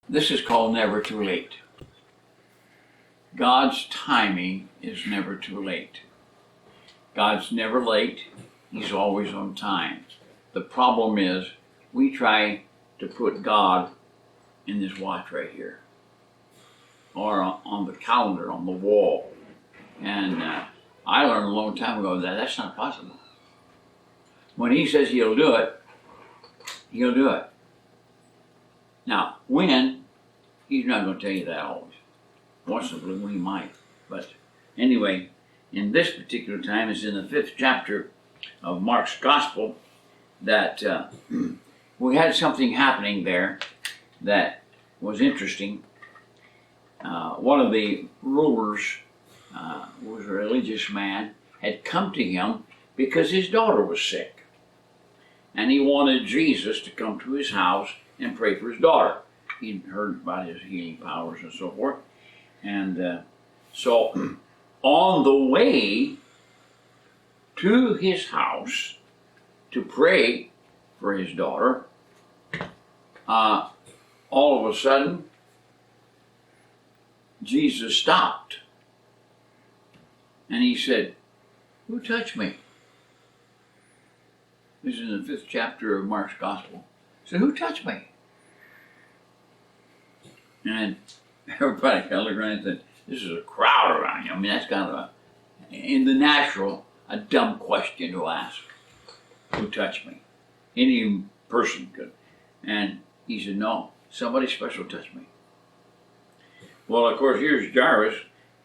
This is called never too late. God's timing is never too late. God's never late. He's always on time. The problem is we try to put God in this watch right here, or on the calendar on the wall. And I learned a long time ago that that's not possible. When he says he'll do it, he'll do it. Now, when, he's not going to tell you that always. Once in a blue moon he might. But anyway, in this particular time, it's in the 5th chapter of Mark's Gospel that we had something happening there that was interesting. One of the rulers was a religious man, had come to him because his daughter was sick. And he wanted Jesus to come to his house and pray for his daughter. He'd heard about his healing powers and so forth. And so on the way to his house to pray for his daughter, all of a sudden, Jesus stopped. And he said, "Who touched me?" This is in the 5th chapter of Mark's Gospel. He said, "Who touched me?" And everybody kind of looked around and said, "This is a crowd around you." I mean, that's kind of in the natural, a dumb question to ask. Who touched me? Any person could. And he said, "No, somebody special touched me." Well, of course, here's Jairus,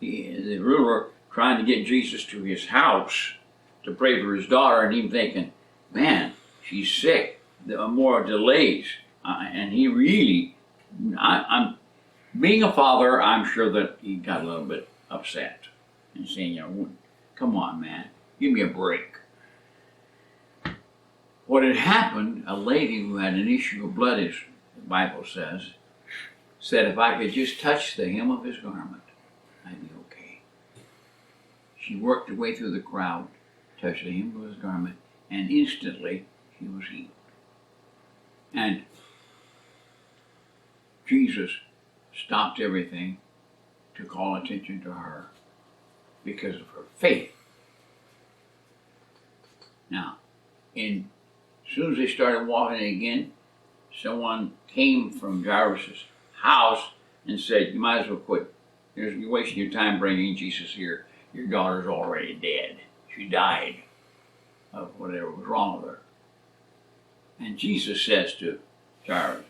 the ruler, trying to get Jesus to his house to pray for his daughter, and he's thinking, man, she's sick. There are more delays. And he really, I'm being a father, I'm sure that he got a little bit upset and saying, come on, man, give me a break. What had happened, a lady who had an issue of blood, as the Bible says, said if I could just touch the hem of his garment, I'd be okay. She worked her way through the crowd, touched the hem of his garment, and instantly she was healed. And Jesus stopped everything to call attention to her because of her faith. Now, as soon as they started walking again, someone came from Jairus' house and said, "You might as well quit. You're wasting your time bringing Jesus here. Your daughter's already dead. She died of whatever was wrong with her." And Jesus says to Jairus,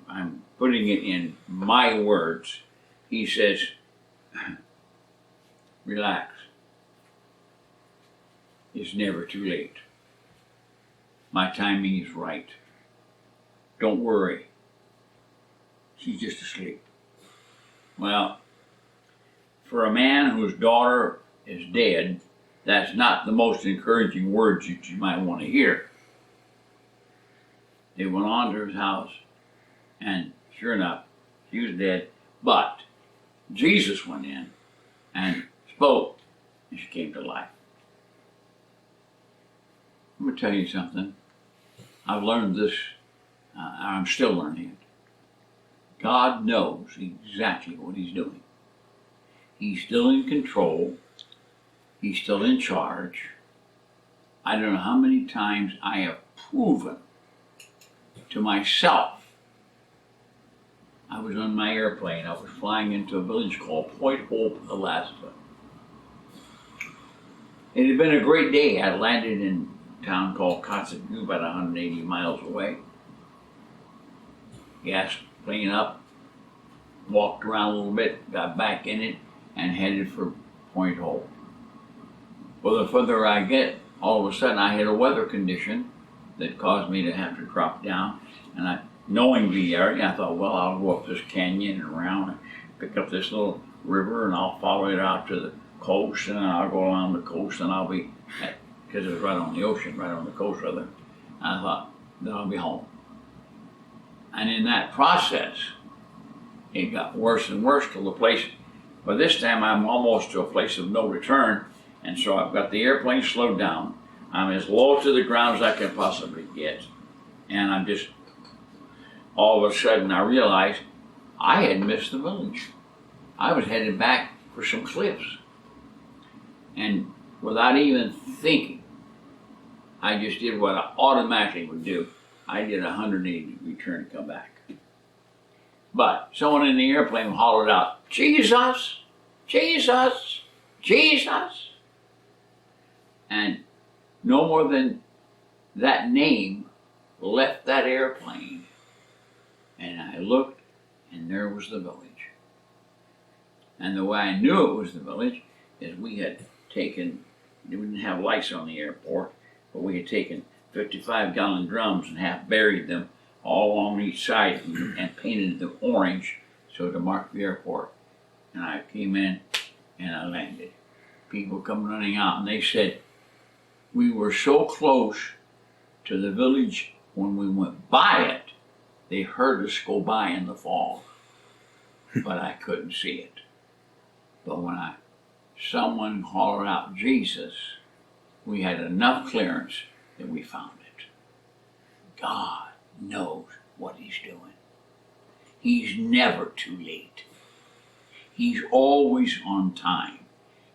I'm putting it in my words, he says, "Relax. It's never too late. My timing is right. Don't worry. She's just asleep." Well, for a man whose daughter is dead, that's not the most encouraging words that you might want to hear. They went on to his house, and sure enough, she was dead. But Jesus went in and spoke, and she came to life. I'm going to tell you something. I've learned this, I'm still learning it. God knows exactly what he's doing. He's still in control. He's still in charge. I don't know how many times I have proven to myself. I was on my airplane. I was flying into a village called Point Hope, Alaska. It had been a great day. I landed in a town called Kotzebue, about 180 miles away. Gassed the plane up, walked around a little bit, got back in it, and headed for Point Hope. Well, the further I get, all of a sudden I had a weather condition that caused me to have to drop down. And knowing the area, I thought, well, I'll go up this canyon and around and pick up this little river, and I'll follow it out to the coast, and then I'll go along the coast, and I'll be, because it was right on the ocean, right on the coast rather. And I thought, then I'll be home. And in that process, it got worse and worse till the place, by this time I'm almost to a place of no return. And so I've got the airplane slowed down. I'm as low to the ground as I can possibly get. And I'm just all of a sudden I realized I had missed the village. I was headed back for some cliffs. And without even thinking, I just did what I automatically would do. I did a 180-degree turn and come back. But someone in the airplane hollered out, "Jesus! Jesus! Jesus!" And no more than that name left that airplane. And I looked, and there was the village. And the way I knew it was the village is we didn't have lights on the airport, but we had taken 55-gallon drums and half buried them all along each side and painted them orange so to mark the airport. And I came in and I landed. People come running out and they said, "We were so close to the village when we went by it, they heard us go by in the fog, but I couldn't see it. But when someone hollered out Jesus, we had enough clearance that we found it." God knows what He's doing. He's never too late. He's always on time.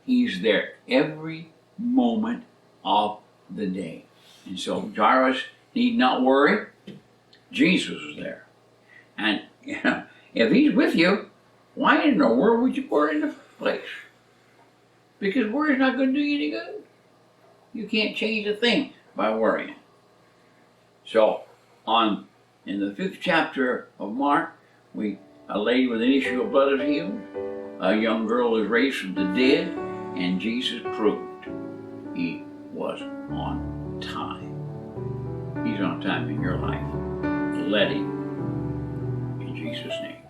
He's there every moment of the day. And so Jairus need not worry. Jesus is there. And if He's with you, why in the world would you worry in the first place? Because worry's not going to do you any good. You can't change a thing by worrying. So, in the 5th chapter of Mark, a lady with an issue of blood is healed, a young girl is raised from the dead, and Jesus proved He was on time. He's on time in your life. Let Him, in Jesus' name.